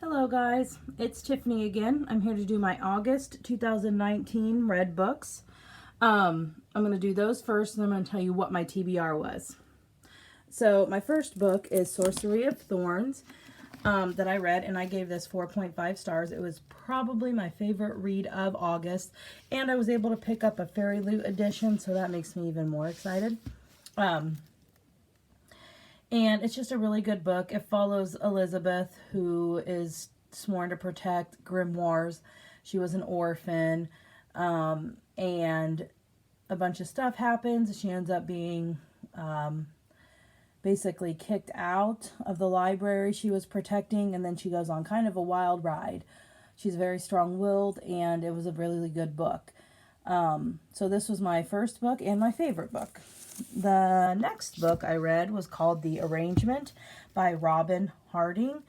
Hello guys, it's Tiffany again. I'm here to do my August 2019 read books. I'm going to do those first and I'm going to tell you what my TBR was. So my first book is Sorcery of Thorns that I read, and I gave this 4.5 stars. It was probably my favorite read of August, and I was able to pick up a Fairy Loot edition, so that makes me even more excited. And it's just a really good book. It follows Elizabeth, who is sworn to protect grimoires. She was an orphan, and a bunch of stuff happens. She ends up being basically kicked out of the library she was protecting, and then she goes on kind of a wild ride. She's very strong-willed, and it was a really good book. So this was my first book and my favorite book. The next book I read was called The Arrangement by Robin Harding,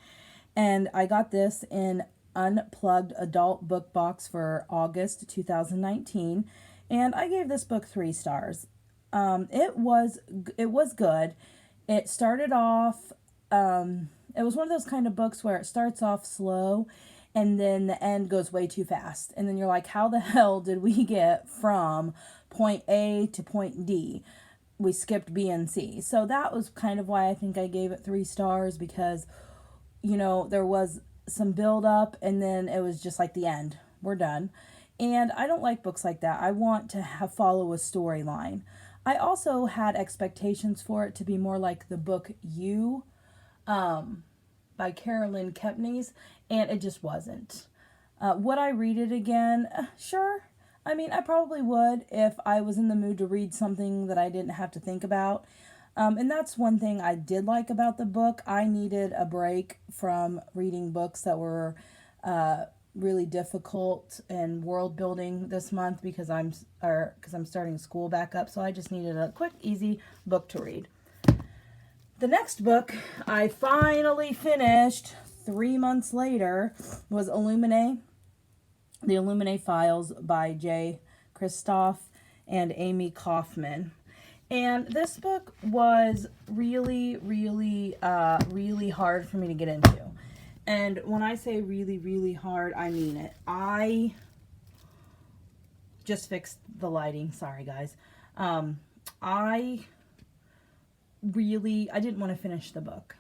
and I got this in Unplugged Adult Book Box for August 2019, and I gave this book 3 stars. It was good. It started off, it was one of those kind of books where it starts off slow and then the end goes way too fast. And then you're like, how the hell did we get from point A to point D? We skipped B and C. So that was kind of why I think I gave it 3 stars, because, you know, there was some build up and then it was just like the end. We're done. And I don't like books like that. I want to follow a storyline. I also had expectations for it to be more like the book You by Carolyn Kepnes, and it just wasn't. Would I read it again? Sure. I mean, I probably would if I was in the mood to read something that I didn't have to think about. And that's one thing I did like about the book. I needed a break from reading books that were really difficult and world building this month because I'm starting school back up. So I just needed a quick, easy book to read. The next book I finally finished 3 months later was Illuminae, The Illuminae Files by Jay Kristoff and Amy Kaufman. And this book was really hard for me to get into. And when I say really hard, I mean it. I just fixed the lighting. Sorry, guys. I didn't want to finish the book.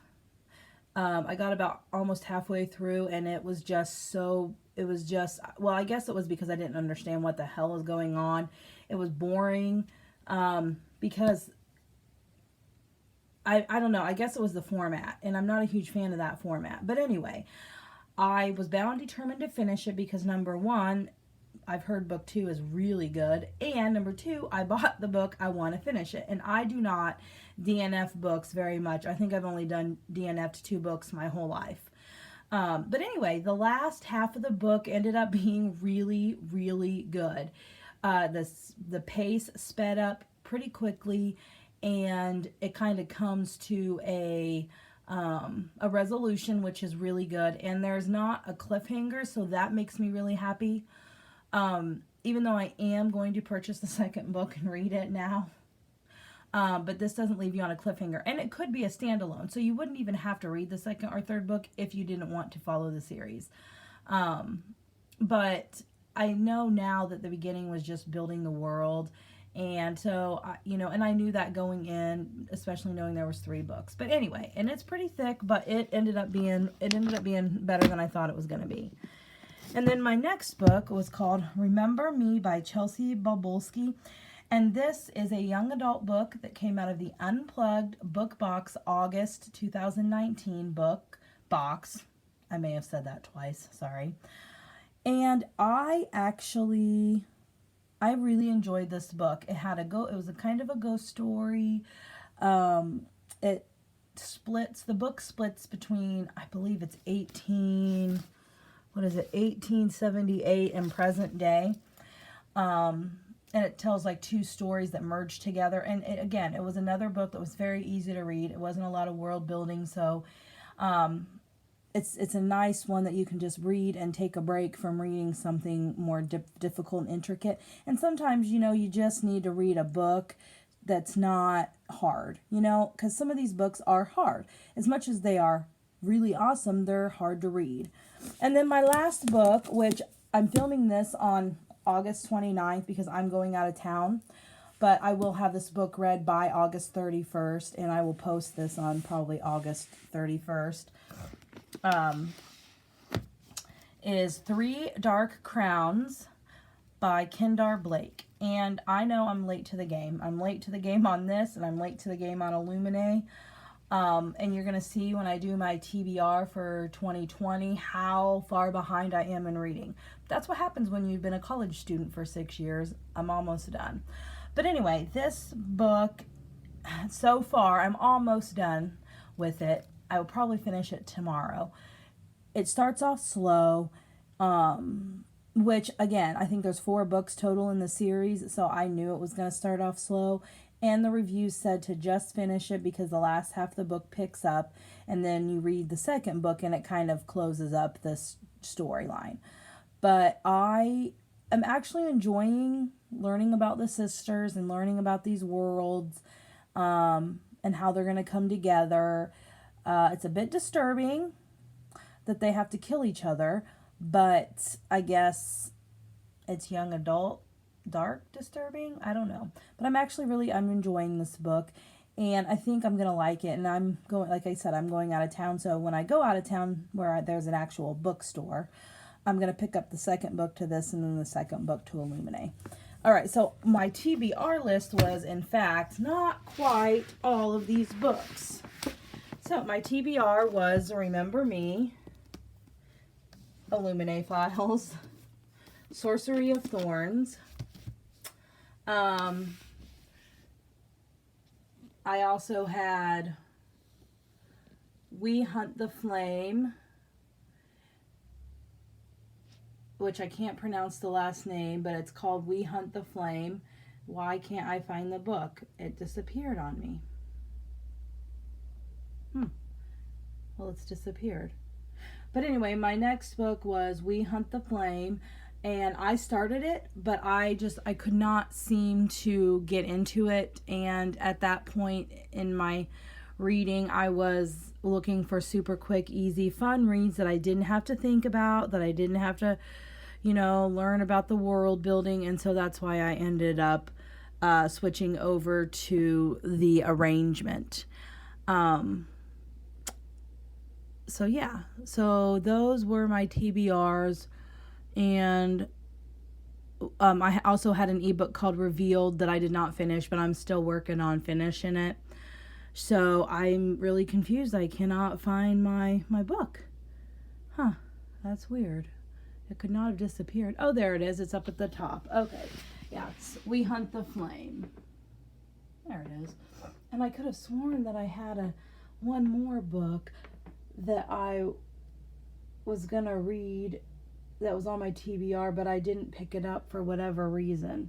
I got about almost halfway through and it was just, well, I guess it was because I didn't understand what the hell was going on. It was boring, because I don't know, I guess it was the format, and I'm not a huge fan of that format. But anyway, I was bound determined to finish it because, number one, I've heard book 2 is really good, and number 2, I bought the book, I want to finish it, and I do not DNF books very much. I think I've only done DNF'd 2 books my whole life. But anyway, the last half of the book ended up being really good. The pace sped up pretty quickly, and it kind of comes to a resolution, which is really good. And there's not a cliffhanger, so that makes me really happy. Even though I am going to purchase the second book and read it now. But this doesn't leave you on a cliffhanger. And it could be a standalone, so you wouldn't even have to read the second or third book if you didn't want to follow the series. But I know now that the beginning was just building the world. And so, and I knew that going in, especially knowing there was 3 books. But anyway, and it's pretty thick, but it ended up being better than I thought it was going to be. And then my next book was called Remember Me by Chelsea Bobulski. And this is a young adult book that came out of the Unplugged Book Box August 2019 book box. I may have said that twice, sorry. And I really enjoyed this book. It was a kind of a ghost story. The book splits between, I believe it's 1878 and present day. And it tells like 2 stories that merge together. And it was another book that was very easy to read. It wasn't a lot of world building, so it's a nice one that you can just read and take a break from reading something more difficult and intricate. And sometimes, you just need to read a book that's not hard, because some of these books are hard. As much as they are really awesome, they're hard to read. And then my last book, which I'm filming this on August 29th because I'm going out of town, but I will have this book read by August 31st, and I will post this on probably August 31st, is Three Dark Crowns by Kendar Blake. And I know I'm late to the game. I'm late to the game on this, and I'm late to the game on Illuminae. And you're going to see when I do my TBR for 2020 how far behind I am in reading. That's what happens when you've been a college student for 6 years. I'm almost done. But anyway, this book, so far, I'm almost done with it. I will probably finish it tomorrow. It starts off slow, which, again, I think there's 4 books total in the series, so I knew it was going to start off slow. And the reviews said to just finish it because the last half of the book picks up, and then you read the second book and it kind of closes up this storyline. But I am actually enjoying learning about the sisters and learning about these worlds, and how they're going to come together. It's a bit disturbing that they have to kill each other, but I guess it's young adult, dark disturbing. I don't know, but I'm enjoying this book, and I think I'm gonna like it. And I'm going, like I said, I'm going out of town, so when I go out of town where there's an actual bookstore, I'm gonna pick up the second book to this and then the second book to Illuminae. All right, so my TBR list was, in fact, not quite all of these books. So my TBR was Remember Me, Illuminae Files, Sorcery of Thorns. I also had We Hunt the Flame, which I can't pronounce the last name, but it's called We Hunt the Flame. Why can't I find the book? It disappeared on me. Well, it's disappeared. But anyway, my next book was We Hunt the Flame, and I started it, but I could not seem to get into it. And at that point in my reading, I was looking for super quick, easy, fun reads that I didn't have to think about, that I didn't have to, learn about the world building. And so that's why I ended up switching over to the arrangement. So yeah, so those were my TBRs, and I also had an ebook called Revealed that I did not finish, but I'm still working on finishing it. So I'm really confused. I cannot find my book. That's weird. It could not have disappeared. Oh, there it is. It's up at the top. Okay, yeah, it's We Hunt the Flame. There it is. And I could have sworn that I had one more book that I was gonna read that was on my TBR, but I didn't pick it up for whatever reason.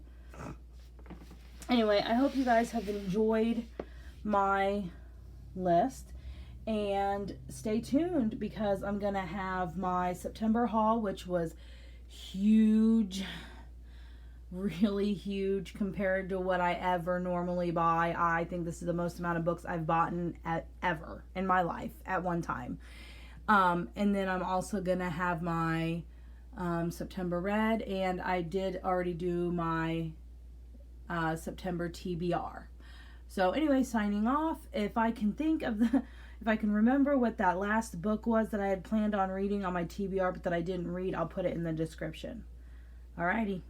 Anyway, I hope you guys have enjoyed my list, and stay tuned because I'm gonna have my September haul, which was huge, really huge compared to what I ever normally buy. I think this is the most amount of books I've bought ever in my life at one time. And then I'm also gonna have my September Read, and I did already do my September TBR. So anyway, signing off. If I can remember what that last book was that I had planned on reading on my TBR but that I didn't read, I'll put it in the description. Alrighty.